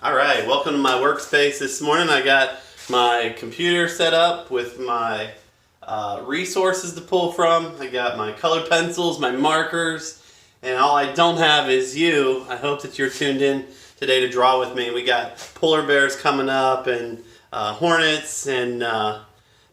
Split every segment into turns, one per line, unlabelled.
Alright, welcome to my workspace this morning. I got my computer set up with my resources to pull from. I got my colored pencils, my markers, and all I don't have is you. I hope that you're tuned in today to draw with me. We got polar bears coming up and hornets and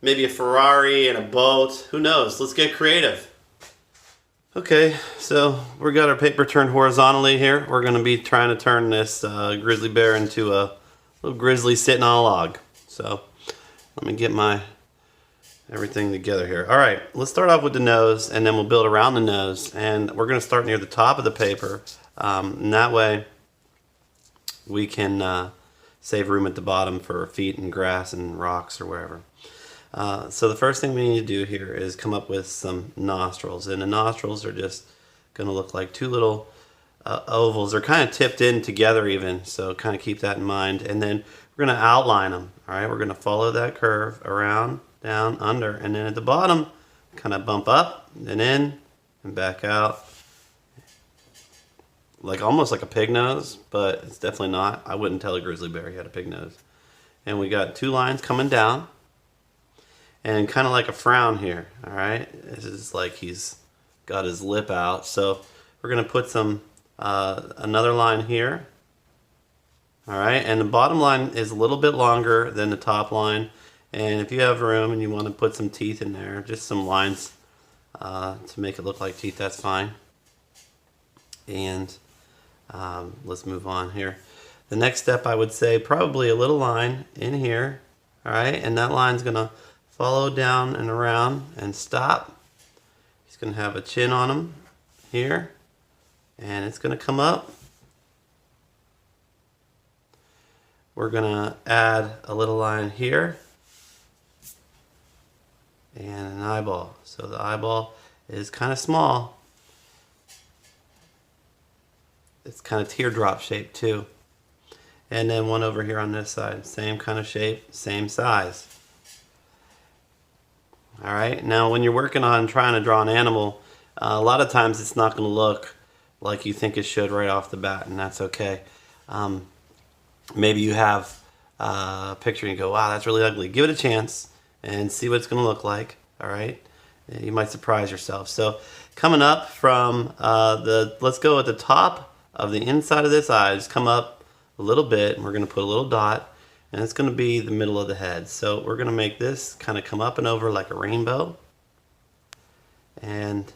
maybe a Ferrari and a boat. Who knows? Let's get creative. Okay, so we got our paper turned horizontally here. We're going to be trying to turn this grizzly bear into a little grizzly sitting on a log. So let me get my everything together here. All right, let's start off with the nose, and then we'll build around the nose. And we're going to start near the top of the paper, and that way we can save room at the bottom for feet and grass and rocks or wherever. So the first thing we need to do here is come up with some nostrils, and the nostrils are just going to look like two little ovals. They're kind of tipped in together even, so kind of keep that in mind. And then we're going to outline them. All right, we're going to follow that curve around, down, under, and then at the bottom, kind of bump up and in and back out, like almost like a pig nose, but it's definitely not. I wouldn't tell a grizzly bear he had a pig nose. And we got two lines coming down. And kind of like a frown here, all right? This is like he's got his lip out. So we're gonna put some, another line here, all right? And the bottom line is a little bit longer than the top line. And if you have room and you wanna put some teeth in there, just some lines to make it look like teeth, that's fine. And let's move on here. The next step, I would say probably a little line in here, all right? And that line's gonna follow down and around and stop. He's going to have a chin on him here, and it's going to come up. We're going to add a little line here and an eyeball. So the eyeball is kind of small. It's kind of teardrop shaped too. And then one over here on this side, same kind of shape, same size. All right, now when you're working on trying to draw an animal, a lot of times it's not going to look like you think it should right off the bat, and that's okay. Maybe you have a picture and you go, wow, that's really ugly. Give it a chance and see what it's going to look like, all right? You might surprise yourself. So coming up from let's go at the top of the inside of this eye, just come up a little bit, and we're going to put a little dot. And it's going to be the middle of the head. So we're going to make this kind of come up and over like a rainbow. And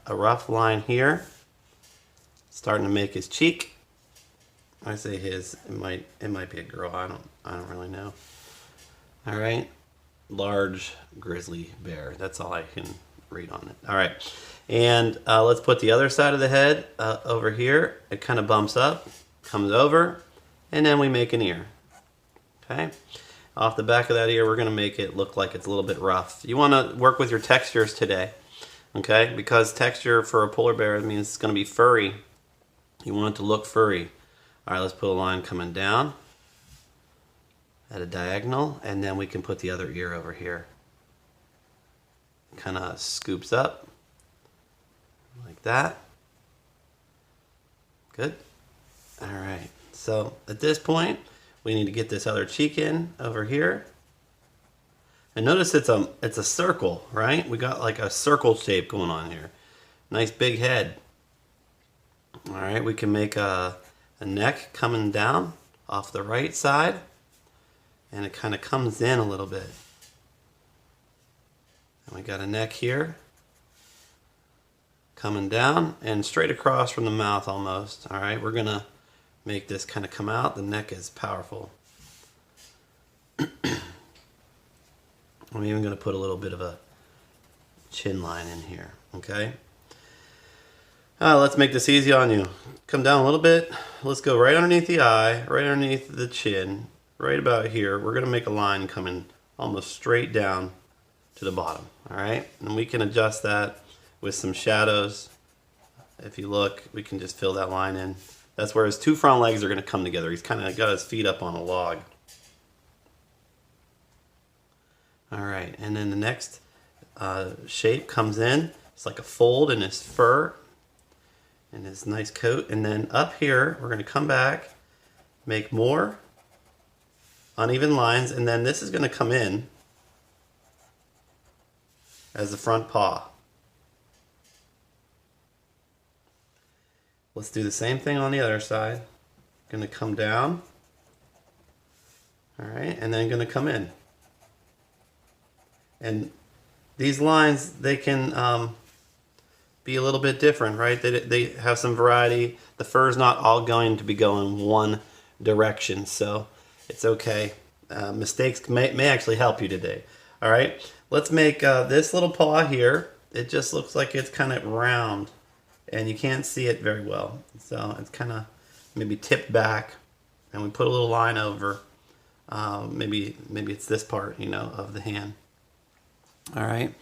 a rough line here. Starting to make his cheek. I say his, it might be a girl, I don't really know. All right. Large grizzly bear. That's all I can read on it. All right. And let's put the other side of the head over here. It kind of bumps up, comes over. And then we make an ear, okay? Off the back of that ear, we're gonna make it look like it's a little bit rough. You wanna work with your textures today, okay? Because texture for a polar bear means it's gonna be furry. You want it to look furry. All right, let's put a line coming down at a diagonal, and then we can put the other ear over here. Kinda scoops up, like that. Good, all right. So at this point, we need to get this other cheek in over here. And notice it's a circle, right? We got like a circle shape going on here. Nice big head. All right, we can make a neck coming down off the right side. And it kind of comes in a little bit. And we got a neck here. Coming down and straight across from the mouth almost. All right, we're gonna make this kind of come out. The neck is powerful. I'm even going to put a little bit of a chin line in here, okay? Let's make this easy on you. Come down a little bit. Let's go right underneath the eye, right underneath the chin, right about here. We're going to make a line coming almost straight down to the bottom, all right? And we can adjust that with some shadows. If you look, we can just fill that line in. That's where his two front legs are going to come together. He's kind of got his feet up on a log. All right, and then the next shape comes in. It's like a fold in his fur and his nice coat. And then up here, we're going to come back make more uneven lines, and then this is going to come in as the front paw. Let's do the same thing on the other side. Going to come down. All right, and then going to come in. And these lines, they can be a little bit different, right? They have some variety. The fur's not all going to be going one direction, so it's okay. Mistakes may actually help you today. All right, let's make this little paw here. It just looks like it's kind of round, and you can't see it very well. So it's kind of maybe tipped back, and we put a little line over. Maybe it's this part, you know, of the hand. All right,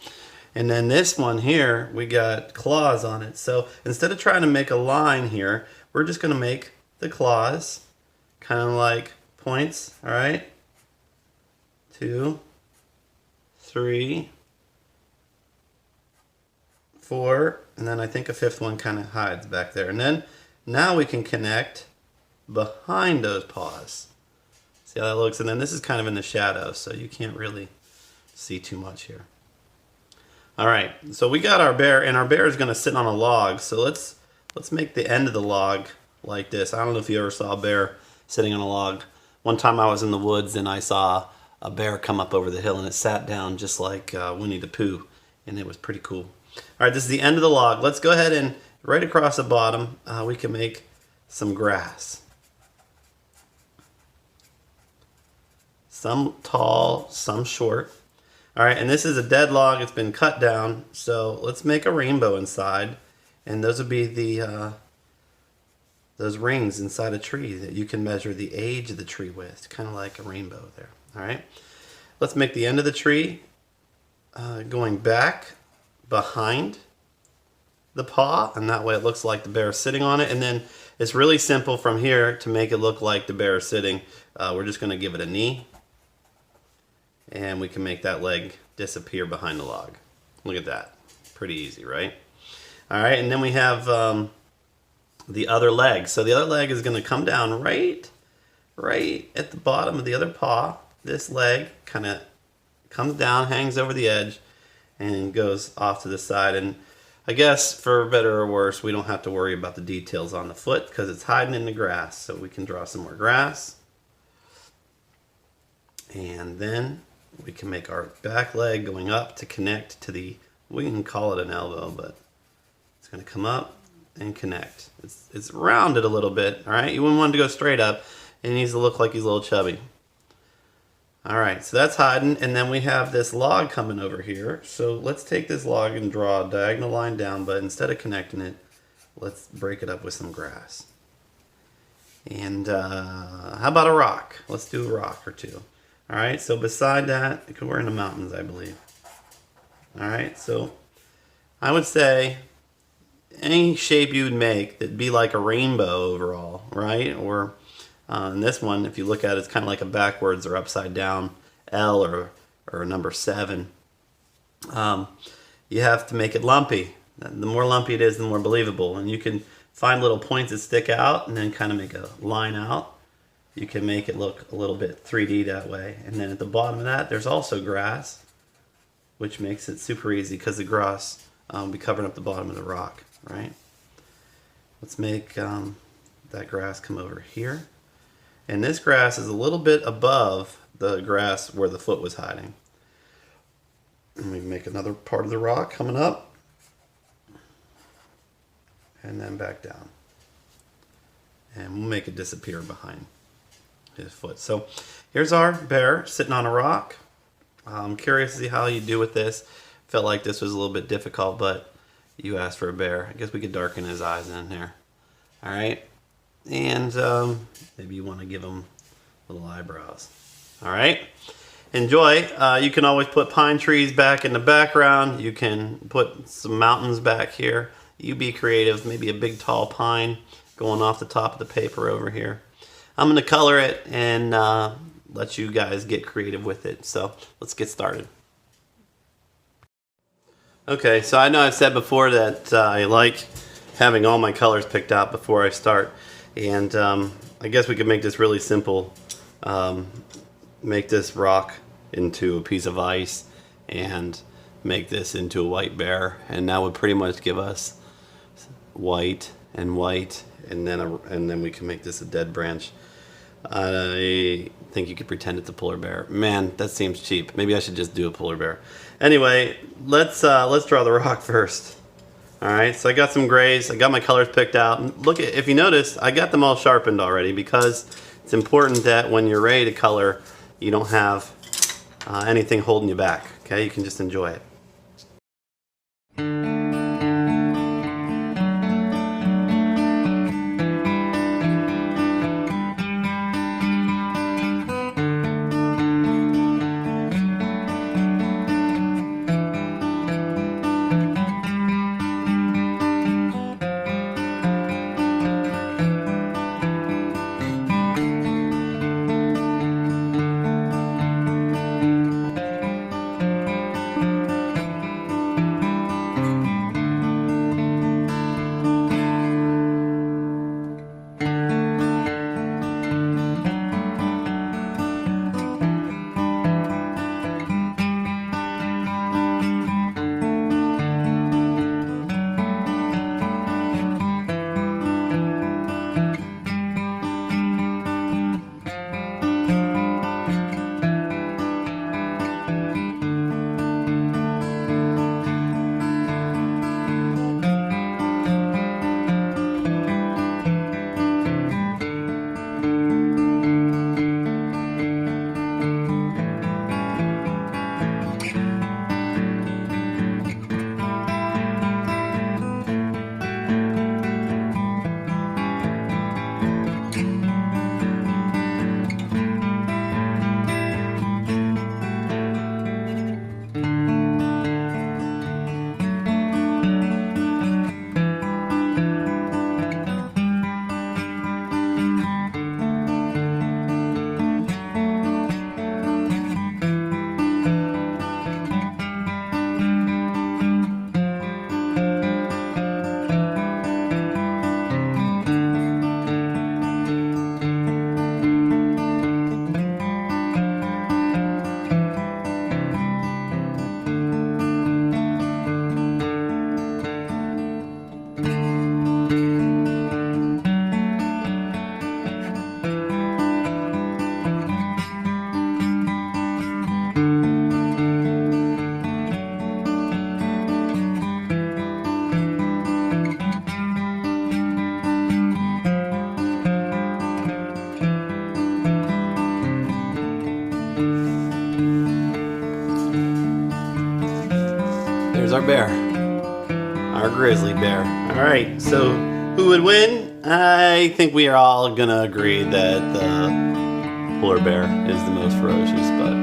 and then this one here, we got claws on it. So instead of trying to make a line here, we're just going to make the claws kind of like points. All right, 2, 3, 4, and then I think a fifth one kind of hides back there. And then now we can connect behind those paws. See how that looks? And then this is kind of in the shadow, so you can't really see too much here. All right, so we got our bear, and our bear is going to sit on a log. So let's make the end of the log like this. I don't know if you ever saw a bear sitting on a log. One time I was in the woods and I saw a bear come up over the hill, and it sat down just like Winnie the Pooh, and it was pretty cool. All right, this is the end of the log. Let's go ahead and right across the bottom, we can make some grass. Some tall, some short. All right, and this is a dead log. It's been cut down. So let's make a rainbow inside, and those would be the those rings inside a tree that you can measure the age of the tree with, kind of like a rainbow there. All right, let's make the end of the tree going back behind the paw, and that way it looks like the bear is sitting on it. And then it's really simple from here to make it look like the bear is sitting. We're just going to give it a knee. And we can make that leg disappear behind the log. Look at that. Pretty easy, right? All right, and then we have the other leg. So the other leg is going to come down right at the bottom of the other paw. This leg kind of comes down, hangs over the edge, and goes off to the side. And I guess for better or worse, we don't have to worry about the details on the foot because it's hiding in the grass. So we can draw some more grass. And then we can make our back leg going up to connect to the, we can call it an elbow, but it's going to come up and connect. It's rounded a little bit, all right? You wouldn't want it to go straight up. It needs to look like he's a little chubby. All right, so that's hiding, and then we have this log coming over here. So let's take this log and draw a diagonal line down, but instead of connecting it, let's break it up with some grass. And how about a rock? Let's do a rock or two. All right, so beside that, because we're in the mountains, I believe. All right, so I would say any shape you would make that'd be like a rainbow overall, right? Or in this one, if you look at it, it's kind of like a backwards or upside down L or a number 7. You have to make it lumpy. The more lumpy it is, the more believable. And you can find little points that stick out and then kind of make a line out. You can make it look a little bit 3D that way. And then at the bottom of that, there's also grass, which makes it super easy because the grass will be covering up the bottom of the rock, right? Let's make that grass come over here. And this grass is a little bit above the grass where the foot was hiding. And we make another part of the rock coming up. And then back down. And we'll make it disappear behind his foot. So here's our bear sitting on a rock. I'm curious to see how you do with this. Felt like this was a little bit difficult, but you asked for a bear. I guess we could darken his eyes in here. All right. And maybe you want to give him little eyebrows. All right. Enjoy. You can always put pine trees back in the background. You can put some mountains back here. You be creative. Maybe a big tall pine going off the top of the paper over here. I'm going to color it and let you guys get creative with it. So let's get started. Okay, so I know I've said before that I like having all my colors picked out before I start. And I guess we could make this really simple. Make this rock into a piece of ice and make this into a white bear, and that would pretty much give us white, and then we can make this a dead branch. I think you could pretend it's a polar bear. Man, that seems cheap. Maybe I should just do a polar bear. Anyway, let's draw the rock first. All right, so I got some grays. I got my colors picked out. And look, if you notice, I got them all sharpened already, because it's important that when you're ready to color, you don't have anything holding you back. Okay, you can just enjoy it. There's our bear, our grizzly bear. All right, so who would win? I think we are all gonna agree that the polar bear is the most ferocious, but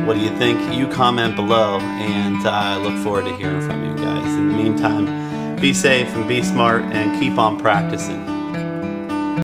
what do you think? You comment below, and I look forward to hearing from you guys. In the meantime, be safe and be smart and keep on practicing.